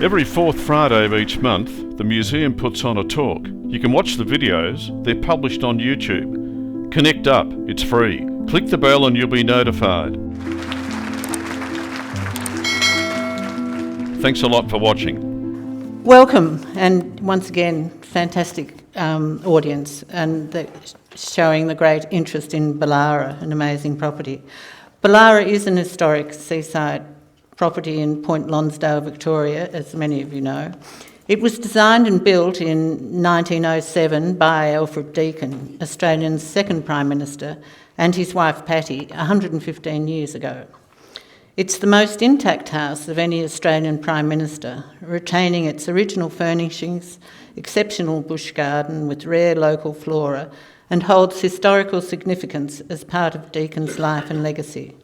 Every fourth Friday of each month, the museum puts on a talk. You can watch the videos, they're published on YouTube. Connect up, it's free. Click the bell and you'll be notified. Thanks a lot for watching. Welcome, and once again, fantastic audience, and showing the great interest in Ballara, an amazing property. Ballara is an historic seaside property in Point Lonsdale, Victoria, as many of you know. It was designed and built in 1907 by Alfred Deakin, Australia's second Prime Minister, and his wife Pattie, 115 years ago. It's the most intact house of any Australian Prime Minister, retaining its original furnishings, exceptional bush garden with rare local flora, and holds historical significance as part of Deakin's life and legacy.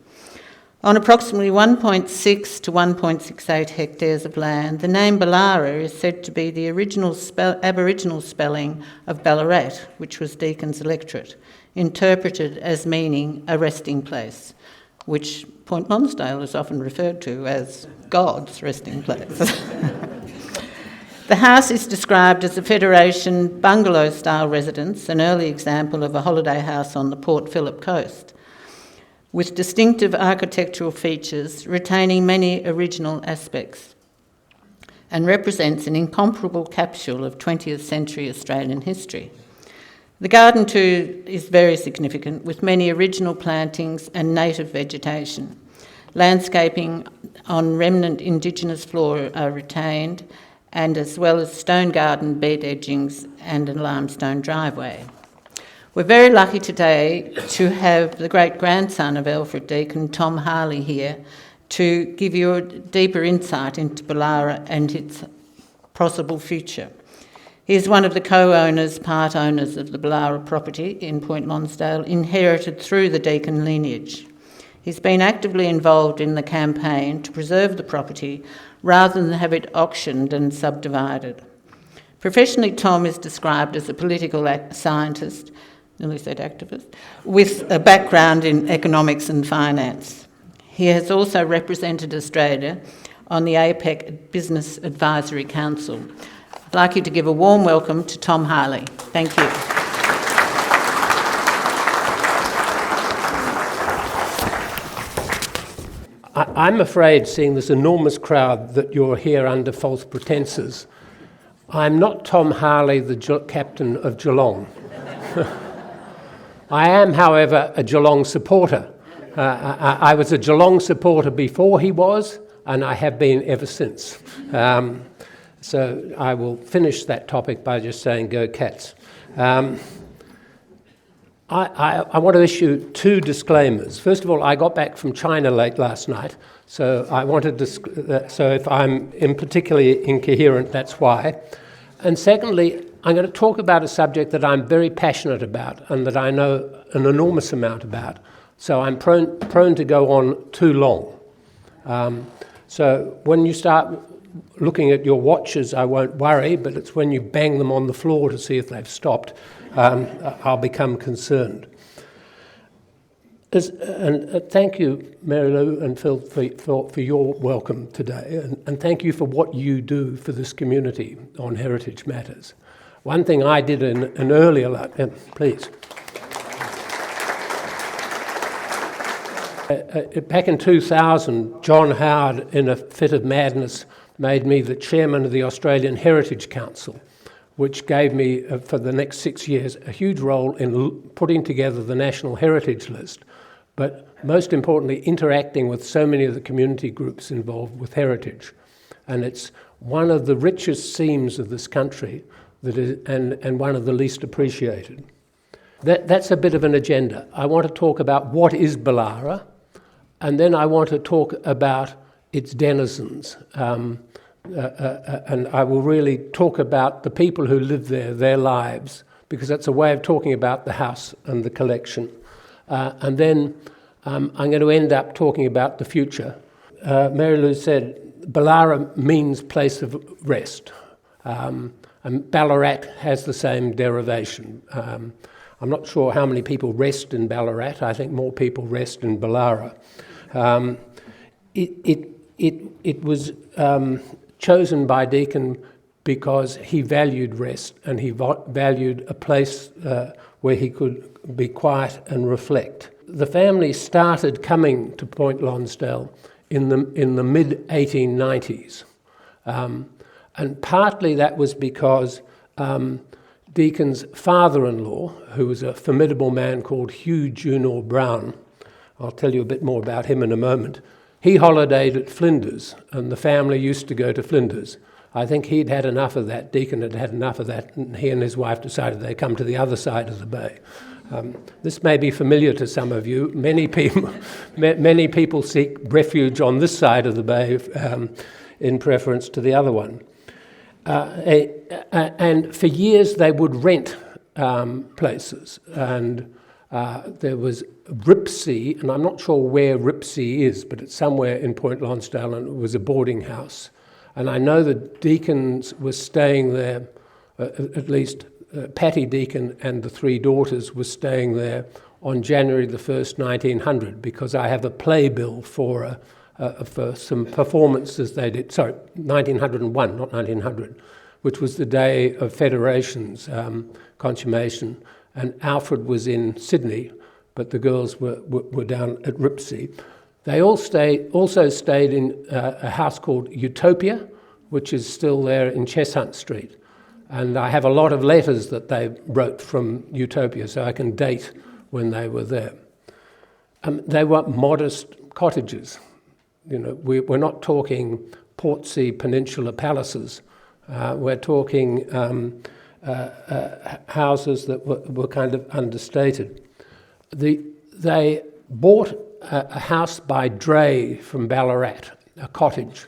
On approximately 1.6 to 1.68 hectares of land, the name Ballara is said to be the original Aboriginal spelling of Ballarat, which was Deakin's electorate, interpreted as meaning a resting place, which Point Lonsdale is often referred to as God's resting place. The house is described as a Federation bungalow-style residence, an early example of a holiday house on the Port Phillip coast, with distinctive architectural features retaining many original aspects, and represents an incomparable capsule of 20th century Australian history. The garden too is very significant, with many original plantings and native vegetation. Landscaping on remnant Indigenous flora are retained, and as well as stone garden bed edgings and a limestone driveway. We're very lucky today to have the great-grandson of Alfred Deakin, Tom Harley, here to give you a deeper insight into Ballara and its possible future. He is one of the co-owners, part owners of the Ballara property in Point Lonsdale, inherited through the Deakin lineage. He's been actively involved in the campaign to preserve the property rather than have it auctioned and subdivided. Professionally, Tom is described as a political scientist, nearly said activist, with a background in economics and finance. He has also represented Australia on the APEC Business Advisory Council. I'd like you to give a warm welcome to Tom Harley. Thank you. I'm afraid, seeing this enormous crowd, that you're here under false pretences. I'm not Tom Harley, the captain of Geelong. I am, however, a Geelong supporter. I was a Geelong supporter before he was, and I have been ever since. So I will finish that topic by just saying, go Cats. I want to issue two disclaimers. First of all, I got back from China late last night, so I wanted to, so if I'm particularly incoherent, that's why. And secondly, I'm going to talk about a subject that I'm very passionate about and that I know an enormous amount about, so I'm prone to go on too long. So when you start looking at your watches, I won't worry, but it's when you bang them on the floor to see if they've stopped, I'll become concerned. And thank you, Mary Lou and Phil, for your welcome today, and thank you for what you do for this community on heritage matters. One thing I did in an earlier life, please. Back in 2000, John Howard, in a fit of madness, made me the chairman of the Australian Heritage Council, which gave me, for the next 6 years, a huge role in putting together the National Heritage List, but most importantly, interacting with so many of the community groups involved with heritage. And it's one of the richest seams of this country that is, and one of the least appreciated. That's a bit of an agenda. I want to talk about what is Ballara, and then I want to talk about its denizens. And I will really talk about the people who live there, their lives, because that's a way of talking about the house and the collection. And then I'm going to end up talking about the future. Mary Lou said Ballara means place of rest, and Ballarat has the same derivation. I'm not sure how many people rest in Ballarat. I think more people rest in Ballara. It was chosen by Deakin because he valued rest and he valued a place where he could be quiet and reflect. The family started coming to Point Lonsdale in the mid-1890s. And partly that was because Deakin's father-in-law, who was a formidable man called Hugh Junor Brown, I'll tell you a bit more about him in a moment, he holidayed at Flinders, and the family used to go to Flinders. I think he'd had enough of that, Deakin had had enough of that, and he and his wife decided they'd come to the other side of the bay. This may be familiar to some of you. Many people seek refuge on this side of the bay in preference to the other one. And for years they would rent places, and there was Ripsey, and I'm not sure where Ripsey is, but it's somewhere in Point Lonsdale, and it was a boarding house. And I know that Deakins was staying there, at least Pattie Deakin and the three daughters were staying there on January the 1st, 1900, because I have a playbill for some performances they did. Sorry, 1901, not 1900, which was the day of Federation's consummation. And Alfred was in Sydney, but the girls were down at Ripsey. They also stayed in a house called Utopia, which is still there in Cheshunt Street. And I have a lot of letters that they wrote from Utopia, so I can date when they were there. They were modest cottages. You know, we're not talking Portsea Peninsula palaces. We're talking houses that were kind of understated. They bought a house by Dray from Ballarat, a cottage,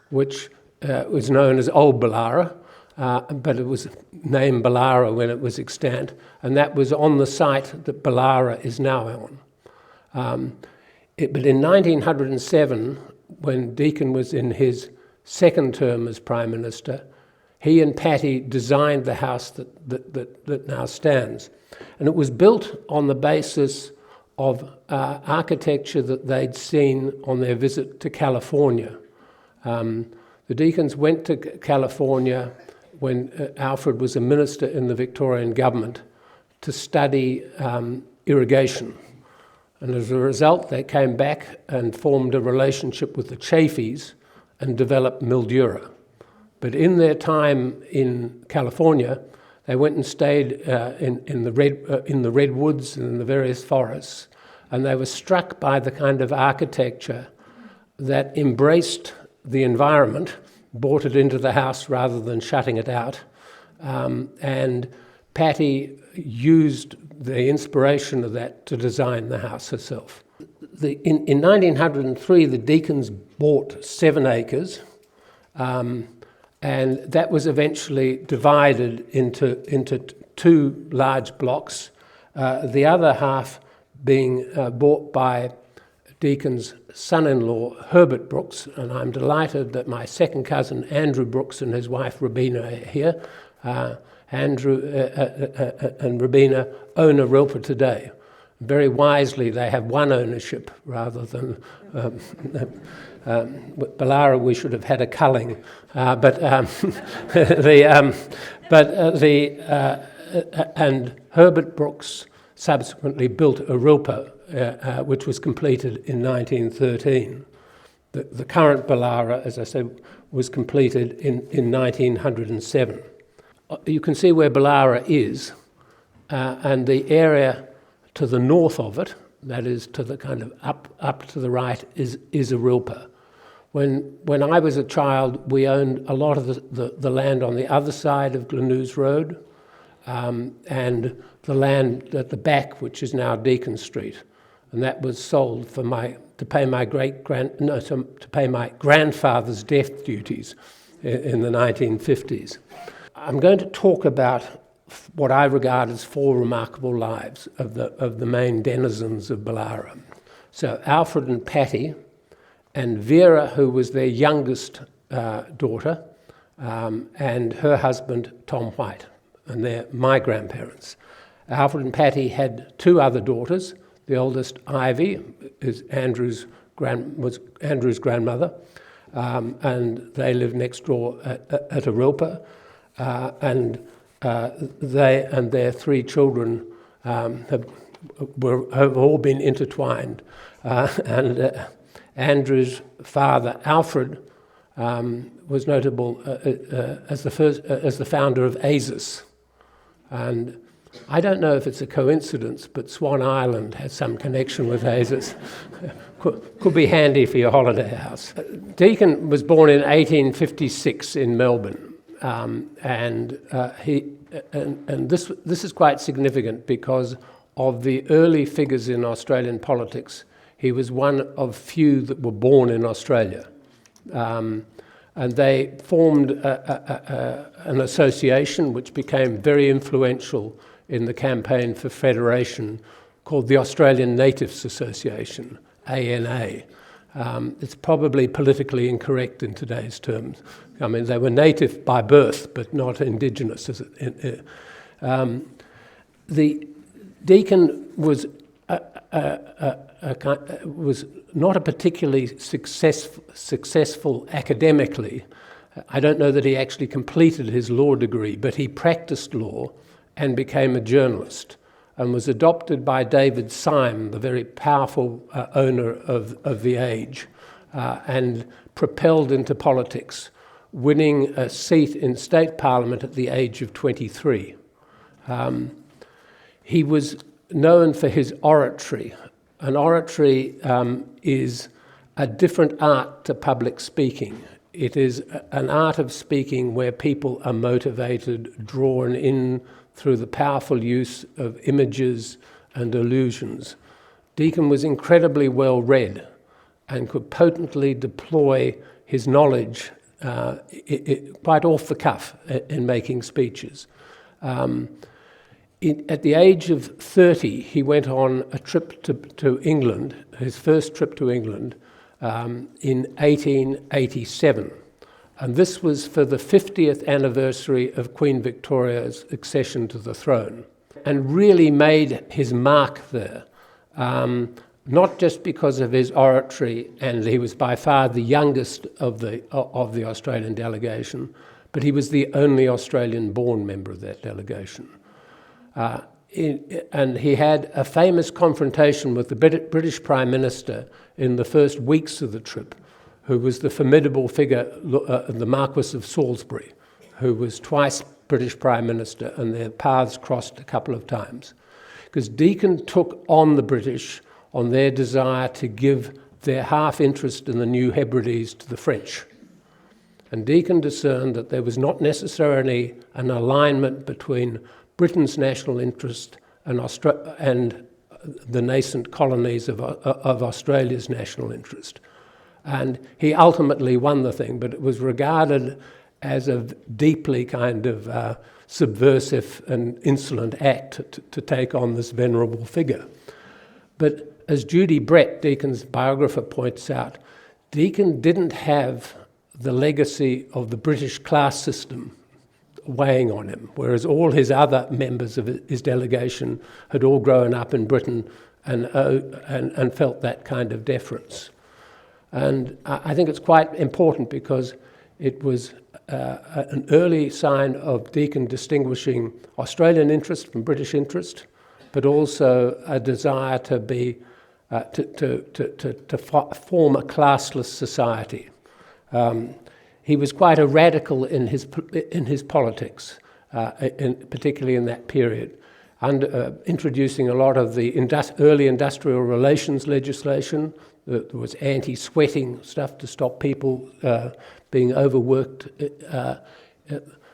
which was known as Old Ballara, but it was named Ballara when it was extant, and that was on the site that Ballara is now on. But in 1907, when Deakin was in his second term as Prime Minister, he and Pattie designed the house that now stands. And it was built on the basis of architecture that they'd seen on their visit to California. The Deakins went to California when Alfred was a minister in the Victorian government to study irrigation. And as a result, they came back and formed a relationship with the Chaffeys and developed Mildura. But in their time in California, they went and stayed in the redwoods and in the various forests, and they were struck by the kind of architecture that embraced the environment, brought it into the house rather than shutting it out, and Pattie used the inspiration of that to design the house herself. In 1903, the Deakins bought 7 acres, and that was eventually divided into 2 large blocks, the other half being bought by Deakin's son-in-law, Herbert Brooks, and I'm delighted that my second cousin, Andrew Brooks, and his wife, Robina, are here. Andrew and Robina own a Rilpa today. Very wisely, they have one ownership rather than Ballara. We should have had a culling, and Herbert Brooks subsequently built a Rilpa, which was completed in 1913. The current Ballara, as I said, was completed in 1907. You can see where Ballara is, and the area to the north of it, that is to the kind of up to the right, is a Rilpa. When I was a child, we owned a lot of the land on the other side of Glenews Road, and the land at the back, which is now Deakin Street, and that was sold to pay my grandfather's death duties in the 1950s. I'm going to talk about what I regard as 4 remarkable lives of the main denizens of Ballara. So Alfred and Pattie, and Vera, who was their youngest daughter, and her husband, Tom White, and they're my grandparents. Alfred and Pattie had 2 other daughters. The oldest, Ivy, was Andrew's grandmother, and they live next door at Arilpa, and they and their 3 children have all been intertwined. And Andrew's father, Alfred, was notable as the founder of ASIS. And I don't know if it's a coincidence, but Swan Island has some connection with ASIS. Could be handy for your holiday house. Deakin was born in 1856 in Melbourne, and this is quite significant because of the early figures in Australian politics. He was one of few that were born in Australia. And they formed an association which became very influential in the campaign for federation, called the Australian Natives Association, ANA. It's probably politically incorrect in today's terms. I mean, they were native by birth, but not indigenous. The Deakin was not a particularly successful academically. I don't know that he actually completed his law degree, but he practiced law and became a journalist, and was adopted by David Syme, the very powerful owner of The Age, and propelled into politics, winning a seat in state parliament at the age of 23. He was known for his oratory. And oratory is a different art to public speaking. It is an art of speaking where people are motivated, drawn in through the powerful use of images and illusions. Deakin was incredibly well read and could potently deploy his knowledge quite off the cuff in making speeches. At the age of 30, he went on a trip to England, his first trip to England, in 1887. And this was for the 50th anniversary of Queen Victoria's accession to the throne, and really made his mark there, not just because of his oratory, and he was by far the youngest of the Australian delegation, but he was the only Australian-born member of that delegation. And he had a famous confrontation with the British Prime Minister in the first weeks of the trip, who was the formidable figure, the Marquess of Salisbury, who was twice British Prime Minister, and their paths crossed a couple of times. Because Deakin took on the British on their desire to give their half interest in the New Hebrides to the French. And Deakin discerned that there was not necessarily an alignment between Britain's national interest and the nascent colonies of Australia's national interest. And he ultimately won the thing, but it was regarded as a deeply kind of subversive and insolent act to take on this venerable figure. But as Judy Brett, Deakin's biographer, points out, Deakin didn't have the legacy of the British class system weighing on him, whereas all his other members of his delegation had all grown up in Britain and felt that kind of deference. And I think it's quite important because it was an early sign of Deakin distinguishing Australian interest from British interest, but also a desire to be to form a classless society. He was quite a radical in his politics, particularly in that period, introducing a lot of the early industrial relations legislation. There was anti-sweating stuff to stop people being overworked.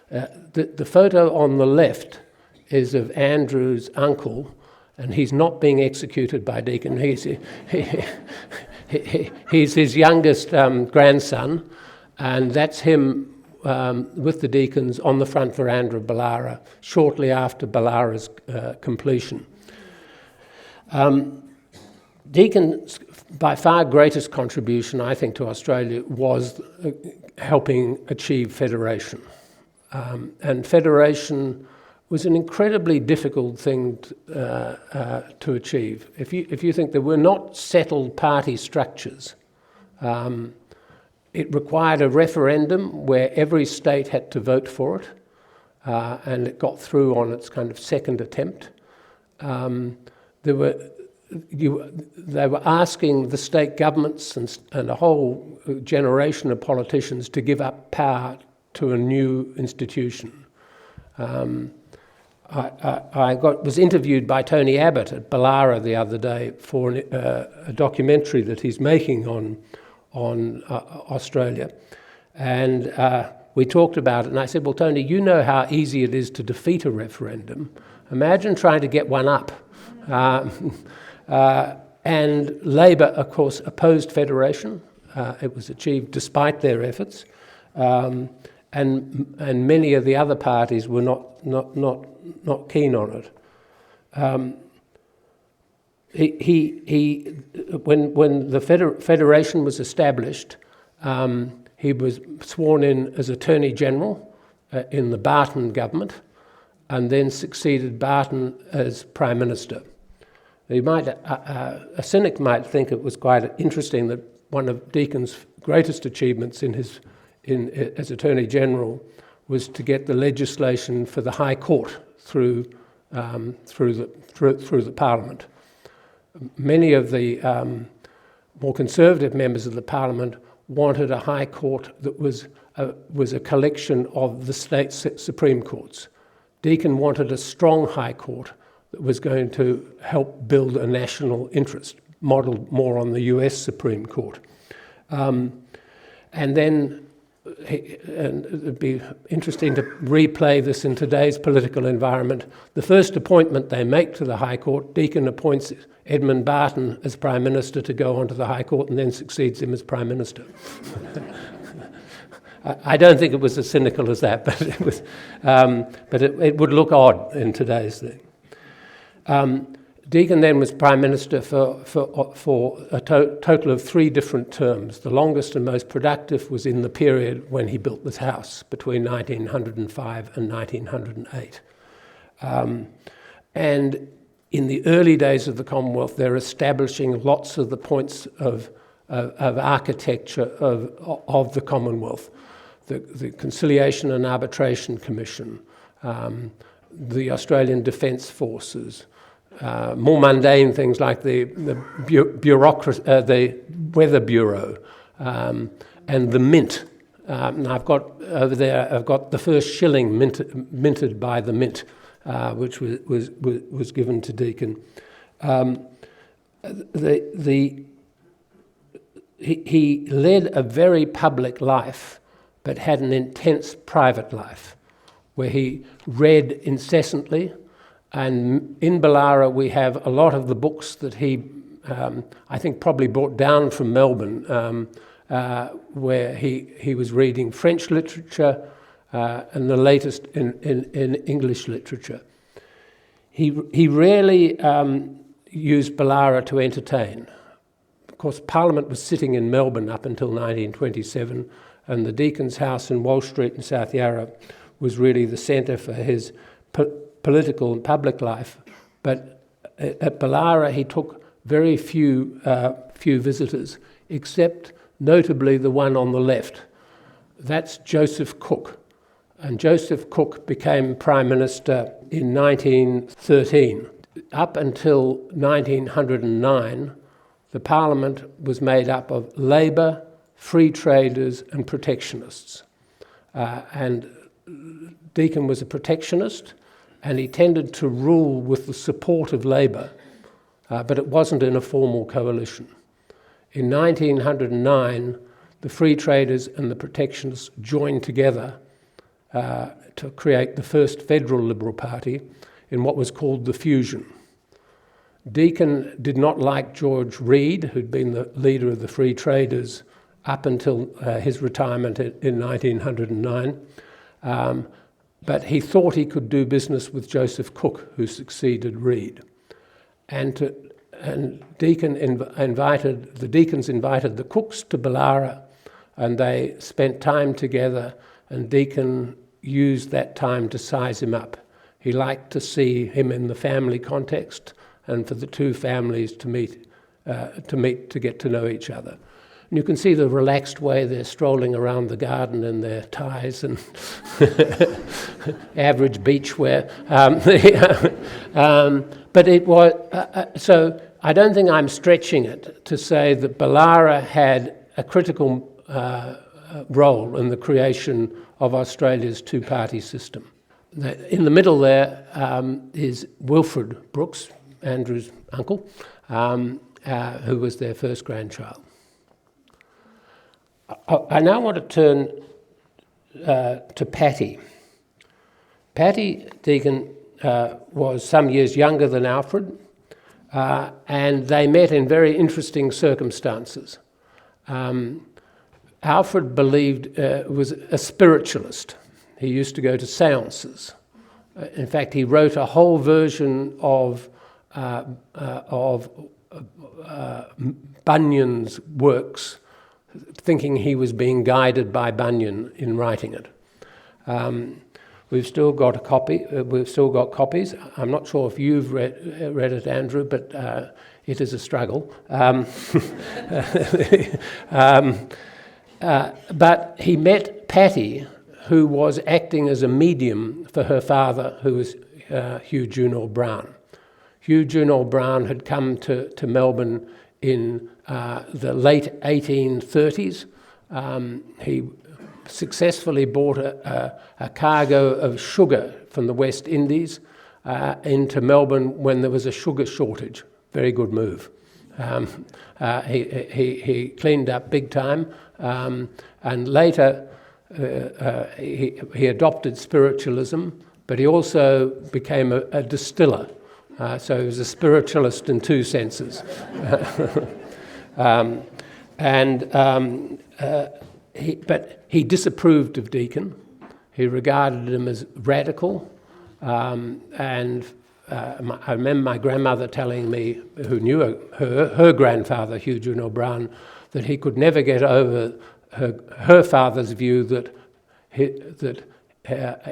The photo on the left is of Andrew's uncle, and he's not being executed by Deakin. He's his youngest grandson, and that's him with the Deakins on the front veranda of Ballara shortly after Ballara's completion. Deakin's by far greatest contribution, I think, to Australia was helping achieve federation. And federation was an incredibly difficult thing to achieve. If you think there were not settled party structures, It required a referendum where every state had to vote for it, and it got through on its kind of second attempt. They were asking the state governments and a whole generation of politicians to give up power to a new institution. I was interviewed by Tony Abbott at Ballara the other day for a documentary that he's making on Australia, and we talked about it, and I said, well, Tony, you know how easy it is to defeat a referendum. Imagine trying to get one up. And Labor, of course, opposed federation. It was achieved despite their efforts, and many of the other parties were not keen on it. When the federation was established, he was sworn in as Attorney General in the Barton government, and then succeeded Barton as Prime Minister. A cynic might think it was quite interesting that one of Deakin's greatest achievements as Attorney General was to get the legislation for the High Court through the Parliament. Many of the more conservative members of the Parliament wanted a High Court that was a collection of the state Supreme Courts. Deakin wanted a strong High Court that was going to help build a national interest, modelled more on the US Supreme Court. And then it'd be interesting to replay this in today's political environment. The first appointment they make to the High Court, Deakin appoints Edmund Barton as Prime Minister to go onto the High Court and then succeeds him as Prime Minister. I don't think it was as cynical as that, but it was. But it would look odd in today's thing. Deakin then was Prime Minister for a total of 3 different terms. The longest and most productive was in the period when he built this house, between 1905 and 1908. And in the early days of the Commonwealth, they're establishing lots of the points of architecture of the Commonwealth. The Conciliation and Arbitration Commission, the Australian Defence Forces, more mundane things like the bureaucracy, the Weather Bureau, and the Mint. And I've got over there, I've got the first shilling minted by the Mint, which was given to Deakin. He led a very public life, but had an intense private life, where he read incessantly. And in Ballara we have a lot of the books that he, I think, probably brought down from Melbourne, where he was reading French literature and the latest in English literature. He rarely used Ballara to entertain. Of course, Parliament was sitting in Melbourne up until 1927, and the Deakin's house in Walsh Street in South Yarra was really the centre for his political and public life. But at Ballara he took very few visitors, except notably the one on the left. That's Joseph Cook. And Joseph Cook became Prime Minister in 1913. Up until 1909, the Parliament was made up of Labor, Free Traders and Protectionists. And Deakin was a protectionist, and he tended to rule with the support of Labor, but it wasn't in a formal coalition. In 1909, the Free Traders and the Protectionists joined together to create the first Federal Liberal Party in what was called the Fusion. Deakin did not like George Reid, who'd been the leader of the Free Traders up until his retirement in 1909, but he thought he could do business with Joseph Cook, who succeeded Reid. And Deakins invited the Cooks to Ballara, and they spent time together, and Deakin used that time to size him up. He liked to see him in the family context, and for the two families to meet to get to know each other. And you can see the relaxed way they're strolling around the garden in their ties and average beach wear. But it was, so I don't think I'm stretching it to say that Ballara had a critical role in the creation of Australia's two-party system. In the middle there is Wilfred Brooks, Andrew's uncle, who was their first grandchild. I now want to turn to Pattie. Pattie Deakin was some years younger than Alfred, and they met in very interesting circumstances. Alfred was a spiritualist. He used to go to seances. In fact, he wrote a whole version of Bunyan's works, thinking he was being guided by Bunyan in writing it. We've still got a copy. We've still got copies. I'm not sure if you've read it, Andrew, but it is a struggle. But he met Pattie, who was acting as a medium for her father, who was Hugh Junor Brown. Hugh Junor Brown had come to Melbourne in the late 1830s. He successfully bought a cargo of sugar from the West Indies into Melbourne when there was a sugar shortage. Very good move. He cleaned up big time, and later he adopted spiritualism, but he also became a distiller. So he was a spiritualist in two senses. But he disapproved of Deakin. He regarded him as radical. I remember my grandmother telling me, who knew her grandfather, Hugh Junor Brown, that he could never get over her father's view that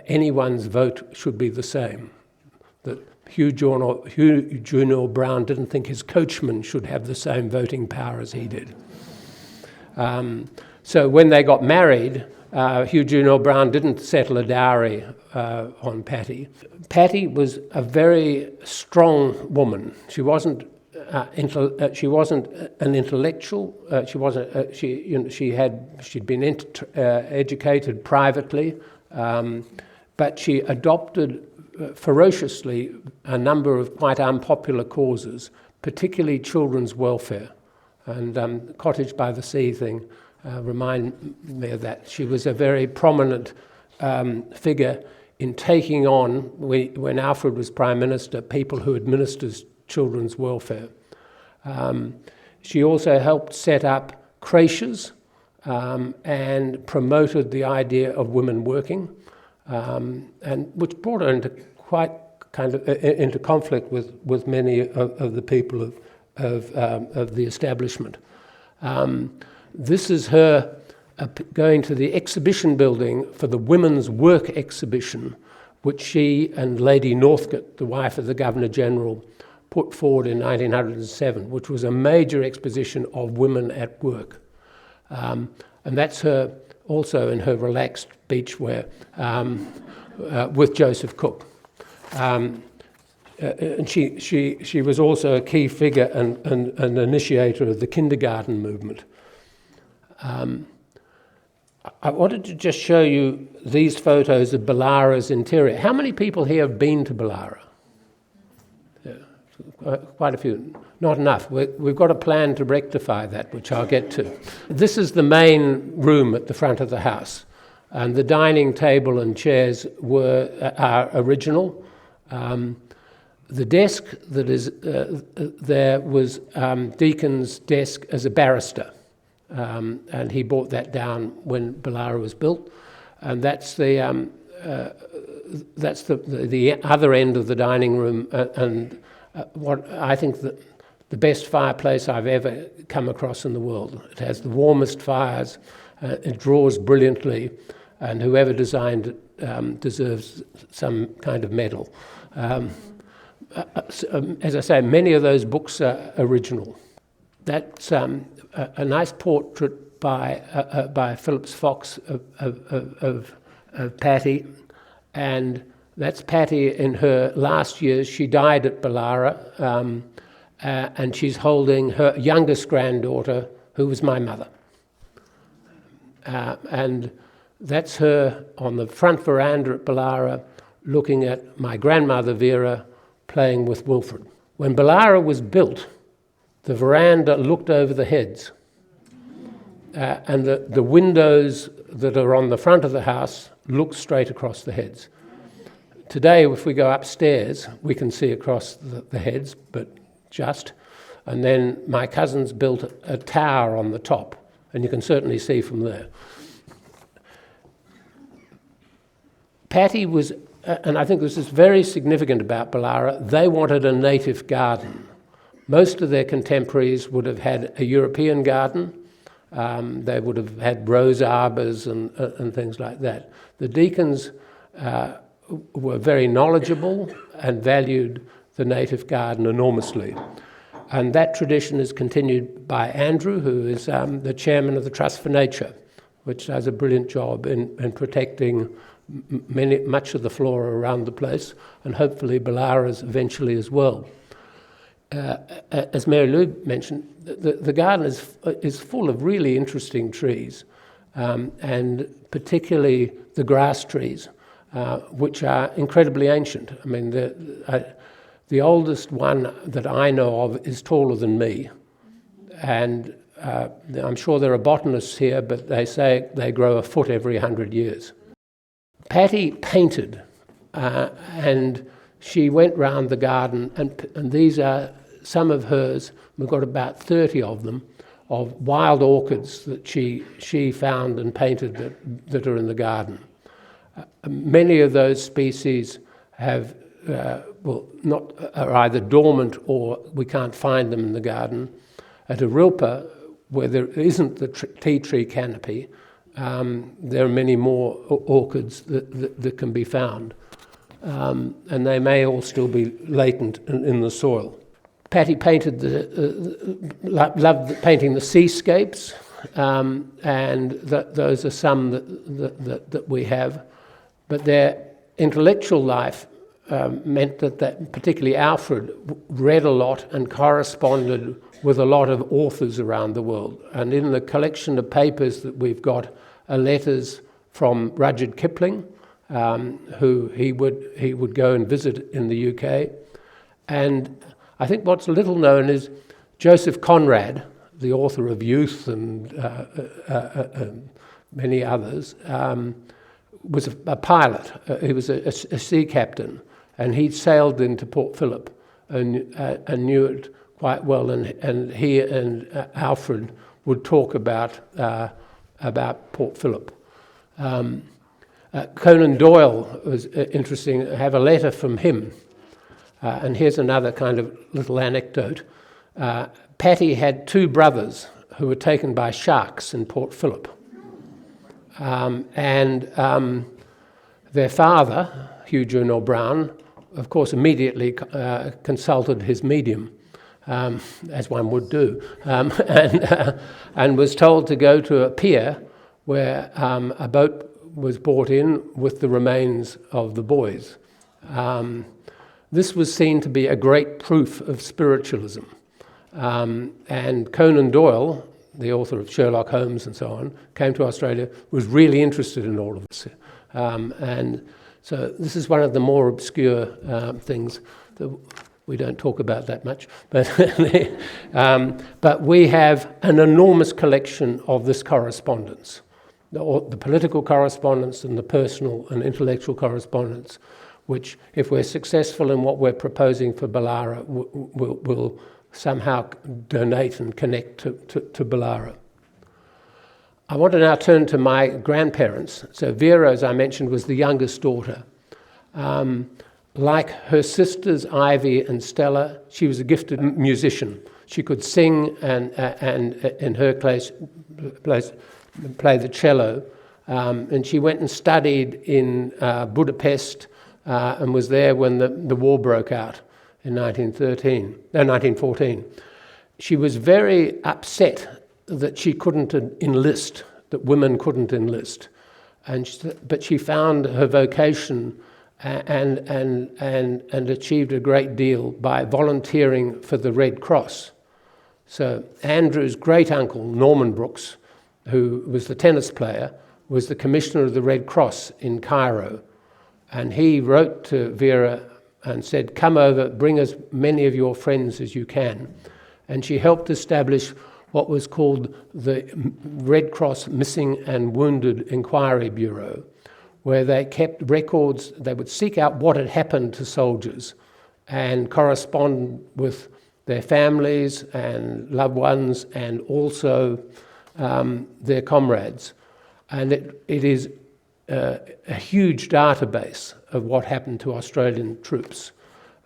anyone's vote should be the same. That Hugh Junor Brown didn't think his coachman should have the same voting power as he did. So when they got married, Hugh Junor Brown didn't settle a dowry on Pattie. Pattie was a very strong woman. She wasn't an intellectual. She'd been educated privately, but she adopted ferociously a number of quite unpopular causes, particularly children's welfare. And Cottage by the Sea thing remind me of that. She was a very prominent figure in taking on, when Alfred was Prime Minister, people who administered children's welfare. She also helped set up creches and promoted the idea of women working, and which brought her into into conflict with many of the people of the establishment. This is her going to the exhibition building for the Women's Work exhibition, which she and Lady Northcote, the wife of the Governor-General, put forward in 1907, which was a major exposition of women at work. And that's her also in her relaxed beachwear with Joseph Cook. And she was also a key figure and an initiator of the kindergarten movement. I wanted to just show you these photos of Ballara's interior. How many people here have been to Ballara? Yeah, quite a few. Not enough. We've got a plan to rectify that, which I'll get to. This is the main room at the front of the house, and the dining table and chairs are original. The desk that is there was Deakin's desk as a barrister. And he brought that down when Ballara was built, and that's the other end of the dining room, and what I think the best fireplace I've ever come across in the world. It has the warmest fires, it draws brilliantly, and whoever designed it deserves some kind of medal. As I say, many of those books are original. That's a nice portrait by Phillips Fox of Pattie, and that's Pattie in her last years. She died at Ballara, and she's holding her youngest granddaughter, who was my mother. And that's her on the front veranda at Ballara, looking at my grandmother Vera playing with Wilfred. When Ballara was built, the veranda looked over the heads, and the windows that are on the front of the house look straight across the heads. Today, if we go upstairs, we can see across the heads, but just. And then my cousins built a tower on the top, and you can certainly see from there. Pattie was, and I think this is very significant about Ballara, they wanted a native garden. Most of their contemporaries would have had a European garden. They would have had rose arbours and things like that. The Deakins were very knowledgeable and valued the native garden enormously. And that tradition is continued by Andrew, who is the chairman of the Trust for Nature, which does a brilliant job in protecting much of the flora around the place, and hopefully Ballara's eventually as well. As Mary Lou mentioned, the garden is full of really interesting trees, and particularly the grass trees, which are incredibly ancient. I mean, the oldest one that I know of is taller than me, and I'm sure there are botanists here, but they say they grow a foot every 100 years. Pattie painted, and she went round the garden, and these are some of hers. We've got about 30 of them, of wild orchids that she found and painted that are in the garden. Many of those species have, are either dormant or we can't find them in the garden. At Arilpa, where there isn't the tea tree canopy, there are many more orchids that can be found. And they may all still be latent in the soil. Pattie painted loved painting the seascapes, and those are some that we have. But their intellectual life meant that particularly Alfred read a lot and corresponded with a lot of authors around the world. And in the collection of papers that we've got are letters from Rudyard Kipling, who he would go and visit in the UK. And I think what's little known is Joseph Conrad, the author of Youth and many others, was a pilot. He was a sea captain, and he'd sailed into Port Phillip and knew it quite well. And he and Alfred would talk about Port Phillip. Conan Doyle was interesting. I have a letter from him, and here's another kind of little anecdote. Pattie had two brothers who were taken by sharks in Port Phillip. And their father, Hugh Junor Brown, of course, immediately consulted his medium, as one would do, and was told to go to a pier where a boat was brought in with the remains of the boys. This was seen to be a great proof of spiritualism. And Conan Doyle, the author of Sherlock Holmes and so on, came to Australia, was really interested in all of this. And so this is one of the more obscure things that we don't talk about that much. But we have an enormous collection of this correspondence, the political correspondence and the personal and intellectual correspondence, which, if we're successful in what we're proposing for Ballara, will somehow donate and connect to Ballara. I want to now turn to my grandparents. So Vera, as I mentioned, was the youngest daughter. Like her sisters Ivy and Stella, she was a gifted musician. She could sing and in her case play the cello. And she went and studied in Budapest and was there when the war broke out in 1914. she was very upset that she couldn't enlist, that women couldn't enlist. But she found her vocation and achieved a great deal by volunteering for the Red Cross. So Andrew's great uncle, Norman Brooks, who was the tennis player, was the commissioner of the Red Cross in Cairo. And he wrote to Vera and said, come over, bring as many of your friends as you can. And she helped establish what was called the Red Cross Missing and Wounded Inquiry Bureau, where they kept records. They would seek out what had happened to soldiers and correspond with their families and loved ones and also their comrades. And it is a huge database of what happened to Australian troops,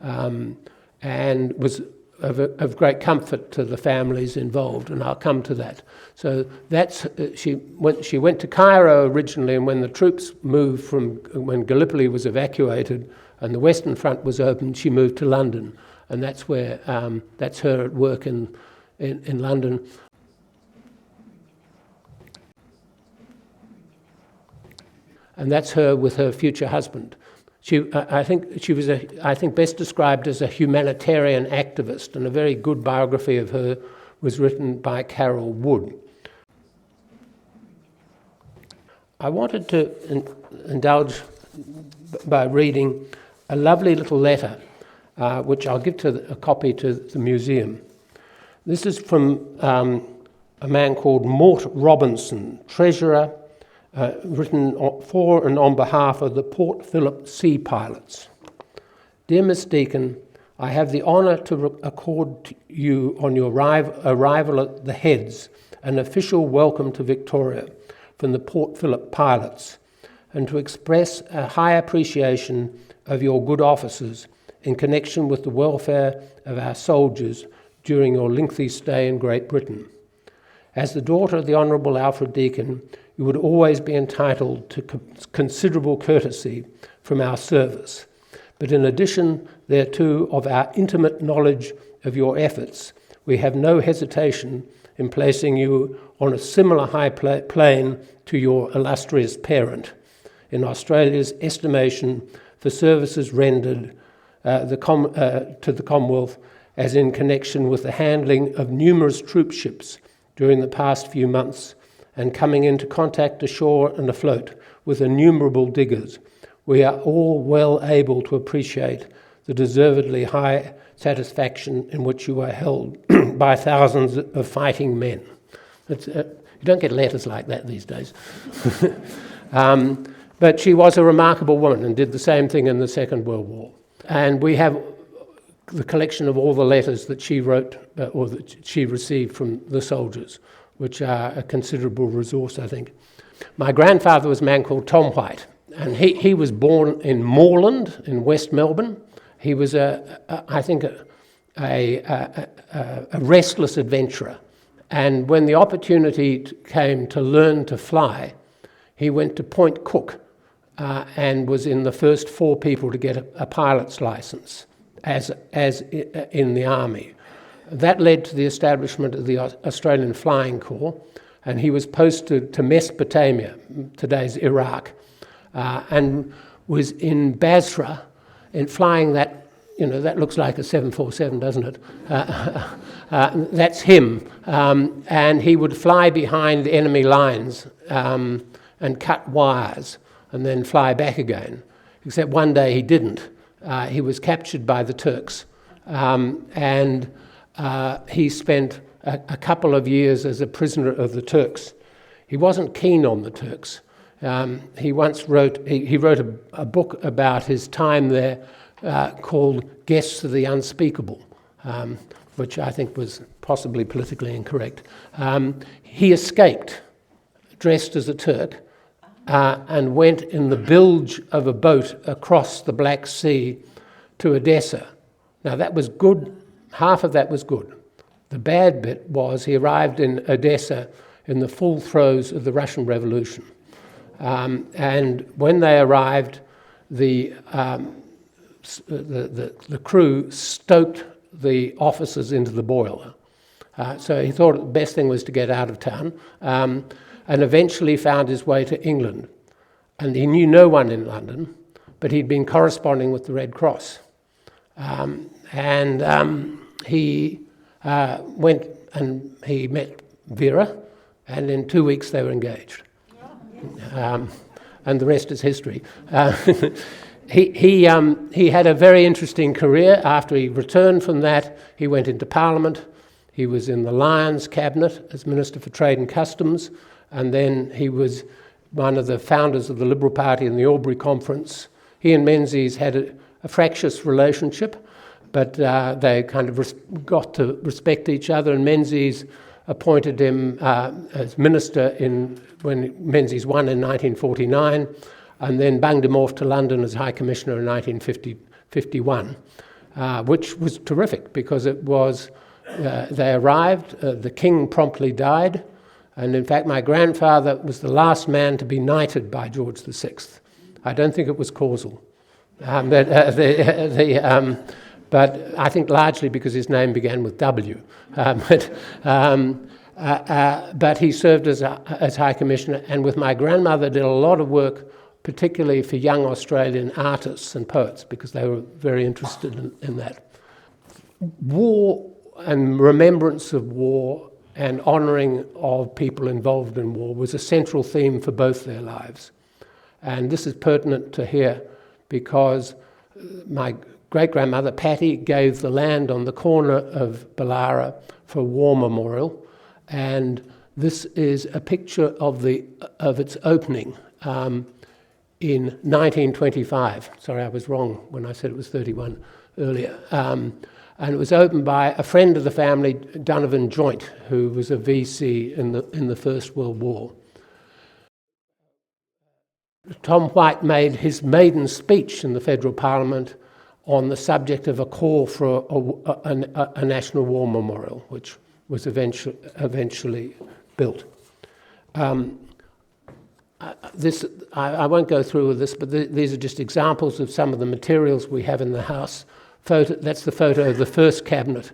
and was of great comfort to the families involved, and I'll come to that. So that's she went to Cairo originally, and when the troops moved when Gallipoli was evacuated and the Western Front was opened, she moved to London, and that's where that's her at work in London. And that's her with her future husband. I think she was best described as a humanitarian activist, and a very good biography of her was written by Carol Wood. I wanted to indulge by reading a lovely little letter, which I'll give a copy to the museum. This is from a man called Mort Robinson, treasurer, written for and on behalf of the Port Phillip Sea Pilots. Dear Miss Deakin, I have the honour to accord to you on your arrival at the Heads an official welcome to Victoria from the Port Phillip Pilots, and to express a high appreciation of your good offices in connection with the welfare of our soldiers during your lengthy stay in Great Britain. As the daughter of the Honourable Alfred Deakin, you would always be entitled to considerable courtesy from our service. But in addition thereto of our intimate knowledge of your efforts, we have no hesitation in placing you on a similar high plane to your illustrious parent in Australia's estimation for services rendered to the Commonwealth, as in connection with the handling of numerous troop ships during the past few months, and coming into contact ashore and afloat with innumerable diggers. We are all well able to appreciate the deservedly high satisfaction in which you are held by thousands of fighting men. You don't get letters like that these days. But she was a remarkable woman and did the same thing in the Second World War. And we have the collection of all the letters that she wrote or that she received from the soldiers, which are a considerable resource, I think. My grandfather was a man called Tom White, and he was born in Moreland in West Melbourne. He was, I think, a restless adventurer. And when the opportunity came to learn to fly, he went to Point Cook and was in the first 4 people to get a pilot's license as in the army. That led to the establishment of the Australian Flying Corps, and he was posted to Mesopotamia, today's Iraq, and was in Basra, in flying that, that looks like a 747, doesn't it? That's him. And he would fly behind enemy lines and cut wires and then fly back again. Except one day he didn't. He was captured by the Turks. And he spent a couple of years as a prisoner of the Turks. He wasn't keen on the Turks. He once wrote a book about his time there called Guests of the Unspeakable, which I think was possibly politically incorrect. He escaped, dressed as a Turk, and went in the bilge of a boat across the Black Sea to Odessa. Now that was good. Half of that was good. The bad bit was he arrived in Odessa in the full throes of the Russian Revolution. And when they arrived, the crew stoked the officers into the boiler. So he thought the best thing was to get out of town, and eventually found his way to England. And he knew no one in London, but he'd been corresponding with the Red Cross. He went and he met Vera, and in 2 weeks they were engaged. And the rest is history. He had a very interesting career. After he returned from that, he went into Parliament. He was in the Lyons cabinet as Minister for Trade and Customs, and then he was one of the founders of the Liberal Party in the Albury Conference. He and Menzies had a fractious relationship, but they kind of got to respect each other, and Menzies appointed him as minister when Menzies won in 1949, and then bunged him off to London as High Commissioner in 1951, which was terrific because it was, they arrived, the King promptly died, and in fact my grandfather was the last man to be knighted by George VI. I don't think it was causal, but I think largely because his name began with W. But he served as High Commissioner, and with my grandmother did a lot of work, particularly for young Australian artists and poets, because they were very interested in that. War and remembrance of war and honouring of people involved in war was a central theme for both their lives. And this is pertinent to here because my great-grandmother, Pattie, gave the land on the corner of Ballara for a war memorial, and this is a picture of its opening in 1925. Sorry, I was wrong when I said it was 31 earlier. And it was opened by a friend of the family, Donovan Joint, who was a VC in the First World War. Tom White made his maiden speech in the Federal Parliament on the subject of a call for a national war memorial, which was eventually built. I won't go through with this, but these are just examples of some of the materials we have in the house. That's the photo of the first cabinet,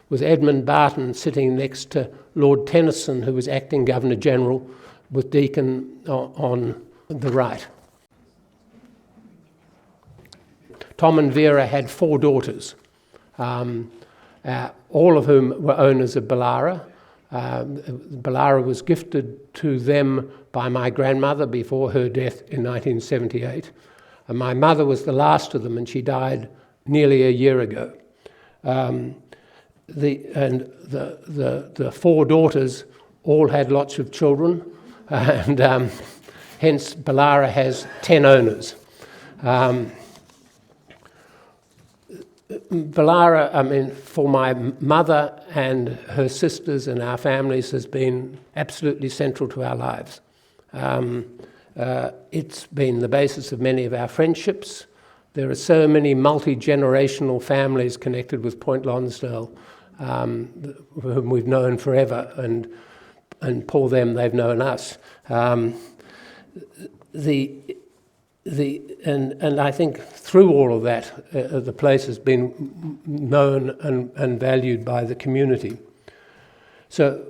with Edmund Barton sitting next to Lord Tennyson, who was acting Governor-General, with Deakin on the right. Tom and Vera had 4 daughters, all of whom were owners of Ballara. Ballara was gifted to them by my grandmother before her death in 1978. And my mother was the last of them, and she died nearly a year ago. The 4 daughters all had lots of children, and hence Ballara has 10 owners. Ballara, I mean, for my mother and her sisters and our families, has been absolutely central to our lives. It's been the basis of many of our friendships. There are so many multi-generational families connected with Point Lonsdale, whom we've known forever, and for them, they've known us. And I think through all of that, the place has been known and valued by the community. So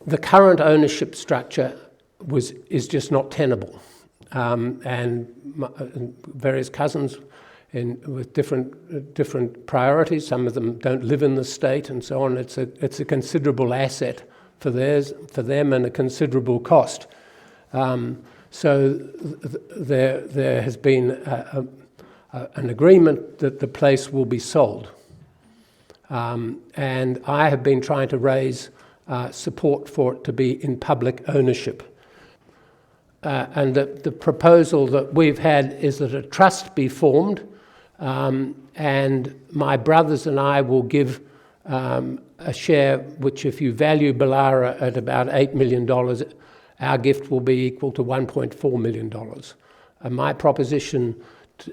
the current ownership structure is just not tenable, and various cousins with different priorities. Some of them don't live in the state, and so on. It's a considerable asset for them, and a considerable cost. So there has been an agreement that the place will be sold. And I have been trying to raise support for it to be in public ownership. And the proposal that we've had is that a trust be formed, and my brothers and I will give a share which, if you value Ballara at about $8 million, our gift will be equal to $1.4 million. And my proposition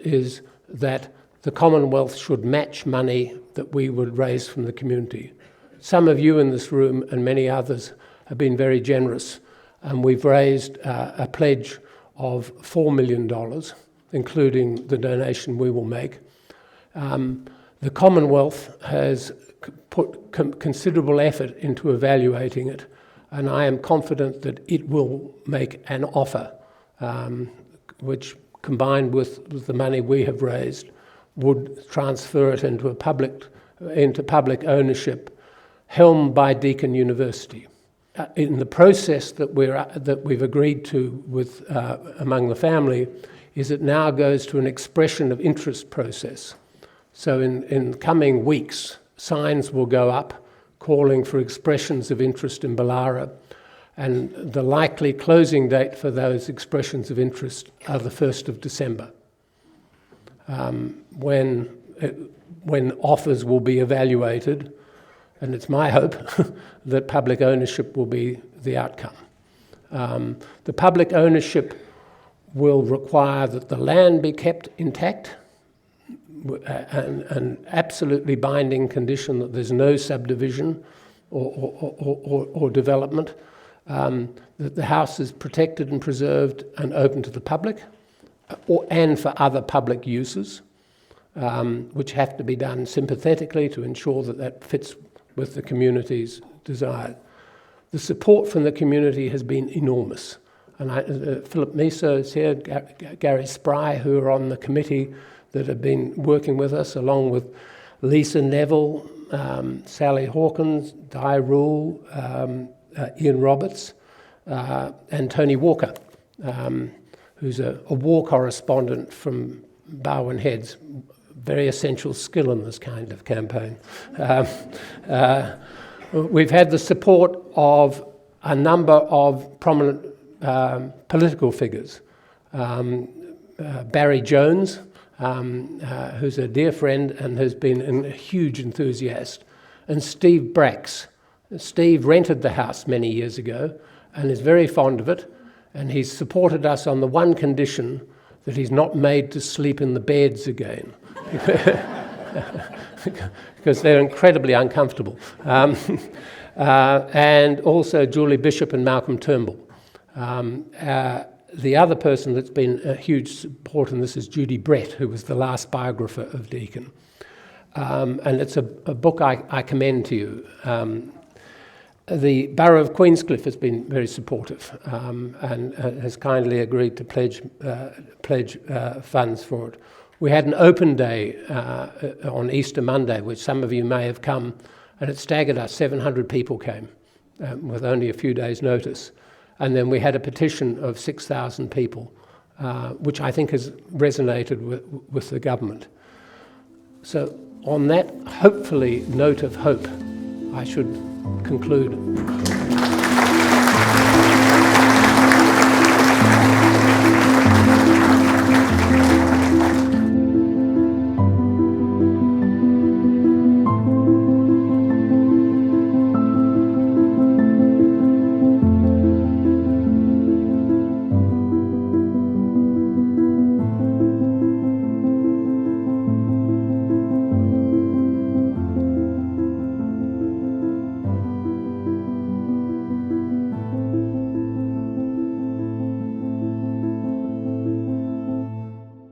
is that the Commonwealth should match money that we would raise from the community. Some of you in this room and many others have been very generous, and we've raised a pledge of $4 million, including the donation we will make. The Commonwealth has put considerable effort into evaluating it, and I am confident that it will make an offer, which, combined with the money we have raised, would transfer it into public ownership, helmed by Deakin University. In the process that we've agreed to with among the family, is it now goes to an expression of interest process. So in coming weeks, signs will go up calling for expressions of interest in Ballara, and the likely closing date for those expressions of interest are the 1st of December, when offers will be evaluated, and it's my hope that public ownership will be the outcome. The public ownership will require that the land be kept intact, an absolutely binding condition that there's no subdivision or development, that the house is protected and preserved and open to the public, and for other public uses, which have to be done sympathetically to ensure that that fits with the community's desire. The support from the community has been enormous. And Philip Miso is here, Gary Spry, who are on the committee that have been working with us, along with Lisa Neville, Sally Hawkins, Di Rule, Ian Roberts, and Tony Walker, who's a war correspondent from Barwon Heads. Very essential skill in this kind of campaign. We've had the support of a number of prominent political figures. Barry Jones, who's a dear friend and has been a huge enthusiast, and Steve Bracks. Steve rented the house many years ago and is very fond of it, and he's supported us on the one condition that he's not made to sleep in the beds again, because they're incredibly uncomfortable. And also Julie Bishop and Malcolm Turnbull. The other person that's been a huge support in this is Judy Brett, who was the last biographer of Deakin. And it's a book I commend to you. The Borough of Queenscliffe has been very supportive and has kindly agreed to pledge funds for it. We had an open day on Easter Monday, which some of you may have come, and it staggered us. 700 people came with only a few days' notice. And then we had a petition of 6,000 people, which I think has resonated with the government. So on that hopefully note of hope, I should conclude.